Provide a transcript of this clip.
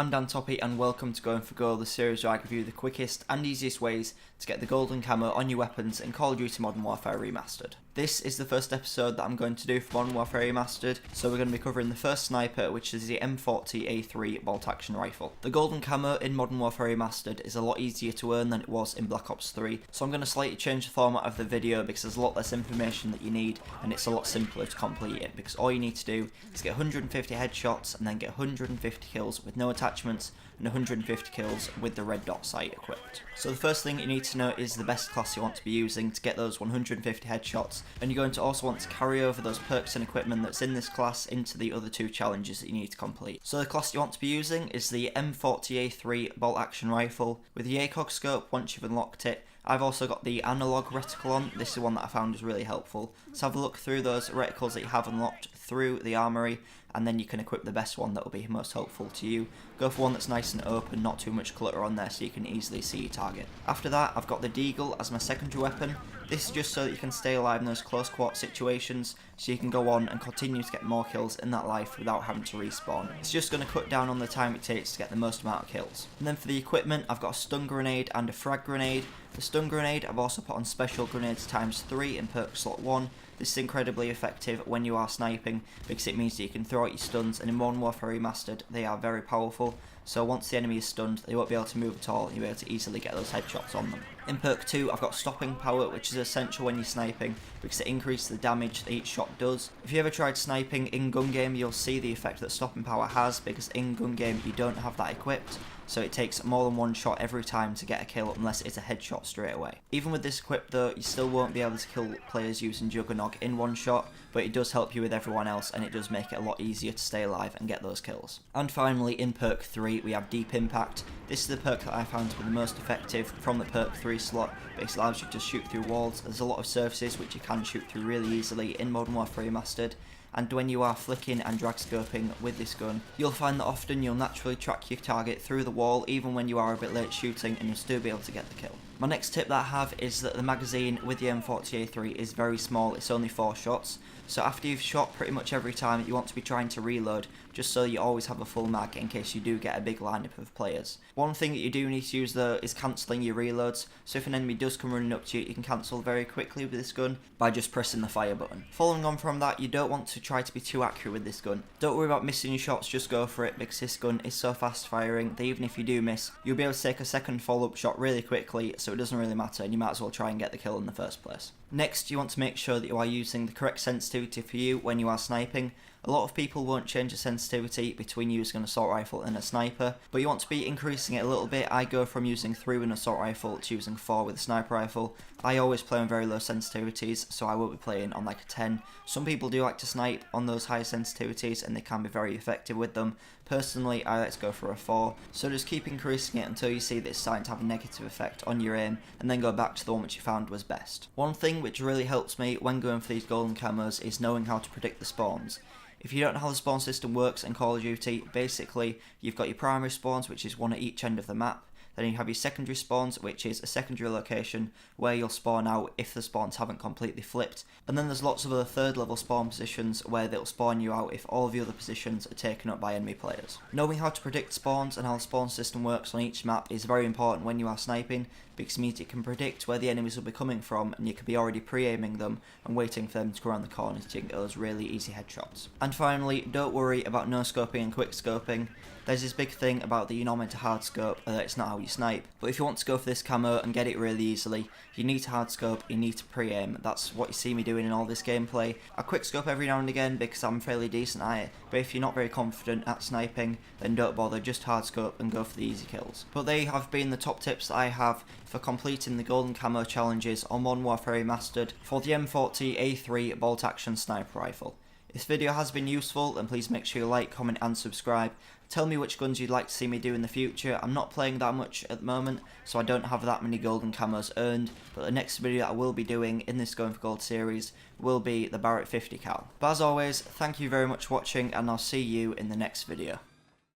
I'm Dan Toppy and welcome to Going for Gold, the series where I give you the quickest and easiest ways to get the golden camo on your weapons in Call of Duty Modern Warfare Remastered. This is the first episode that I'm going to do for Modern Warfare Remastered, so we're going to be covering the first sniper, which is the M40A3 bolt-action rifle. The golden camo in Modern Warfare Remastered is a lot easier to earn than it was in Black Ops 3, so I'm going to slightly change the format of the video because there's a lot less information that you need and it's a lot simpler to complete it, because all you need to do is get 150 headshots and then get 150 kills with no attachments and 150 kills with the red dot sight equipped. So the first thing you need to know is the best class you want to be using to get those 150 headshots, and you're going to also want to carry over those perks and equipment that's in this class into the other two challenges that you need to complete. So the class you want to be using is the M40A3 bolt action rifle with the ACOG scope once you've unlocked it. I've also got the analog reticle on. This is one that I found was really helpful. So have a look through those reticles that you have unlocked through the armory, and then you can equip the best one that will be most helpful to you. Go for one that's nice and open, not too much clutter on there so you can easily see your target. After that, I've got the deagle as my secondary weapon. This is just so that you can stay alive in those close quarter situations, so you can go on and continue to get more kills in that life without having to respawn. It's just going to cut down on the time it takes to get the most amount of kills. And then for the equipment, I've got a stun grenade and a frag grenade. The stun grenade, I've also put on special grenades ×3 in perk slot 1. This is incredibly effective when you are sniping because it means that you can throw out your stuns, and in Modern Warfare Remastered they are very powerful, so once the enemy is stunned they won't be able to move at all and you'll be able to easily get those headshots on them. In perk 2 I've got stopping power, which is essential when you're sniping because it increases the damage that each shot does. If you ever tried sniping in gun game, you'll see the effect that stopping power has, because in gun game you don't have that equipped, so it takes more than one shot every time to get a kill unless it's a headshot straight away. Even with this equipped though, you still won't be able to kill players using Juggernog in one shot, but it does help you with everyone else and it does make it a lot easier to stay alive and get those kills. And finally, in perk 3 we have Deep Impact. This is the perk that I found to be the most effective from the perk 3 slot. It allows you to shoot through walls. There's a lot of surfaces which you can shoot through really easily in Modern Warfare Remastered, and when you are flicking and drag scoping with this gun, you'll find that often you'll naturally track your target through the wall even when you are a bit late shooting, and you'll still be able to get the kill. My next tip that I have is that the magazine with the M40A3 is very small. It's only 4 shots, so after you've shot pretty much every time you want to be trying to reload, just so you always have a full mag in case you do get a big lineup of players. One thing that you do need to use though is cancelling your reloads, so if an enemy does come running up to you, you can cancel very quickly with this gun by just pressing the fire button. Following on from that, you don't want to try to be too accurate with this gun. Don't worry about missing your shots, just go for it, because this gun is so fast firing that even if you do miss, you'll be able to take a second follow-up shot really quickly, so it doesn't really matter and you might as well try and get the kill in the first place. Next, you want to make sure that you are using the correct sensitivity for you when you are sniping. A lot of people won't change the sensitivity between using an assault rifle and a sniper, but you want to be increasing it a little bit. I go from using 3 with an assault rifle to using 4 with a sniper rifle. I always play on very low sensitivities, so I won't be playing on like a 10. Some people do like to snipe on those higher sensitivities and they can be very effective with them. Personally, I like to go for a 4, so just keep increasing it until you see that it's starting to have a negative effect on your aim, and then go back to the one which you found was best. One thing which really helps me when going for these golden camos is knowing how to predict the spawns. If you don't know how the spawn system works in Call of Duty, basically you've got your primary spawns, which is one at each end of the map. Then you have your secondary spawns, which is a secondary location where you'll spawn out if the spawns haven't completely flipped. And then there's lots of other third level spawn positions where they'll spawn you out if all of the other positions are taken up by enemy players. Knowing how to predict spawns and how the spawn system works on each map is very important when you are sniping, because it means you can predict where the enemies will be coming from and you can be already pre-aiming them and waiting for them to go around the corners to get those really easy headshots. And finally, don't worry about no scoping and quick scoping. There's this big thing about that you're not meant to hard scope, that it's not how you snipe. But if you want to go for this camo and get it really easily, you need to hard scope, you need to pre-aim. That's what you see me doing in all this gameplay. I quick scope every now and again because I'm fairly decent at it, but if you're not very confident at sniping, then don't bother, just hard scope and go for the easy kills. But they have been the top tips that I have for completing the golden camo challenges on Modern Warfare Remastered for the M40A3 bolt action sniper rifle. If this video has been useful, then please make sure you like, comment and subscribe. Tell me which guns you'd like to see me do in the future. I'm not playing that much at the moment, so I don't have that many golden camos earned, but the next video that I will be doing in this Going for Gold series will be the Barrett 50 cal. But as always, thank you very much for watching, and I'll see you in the next video.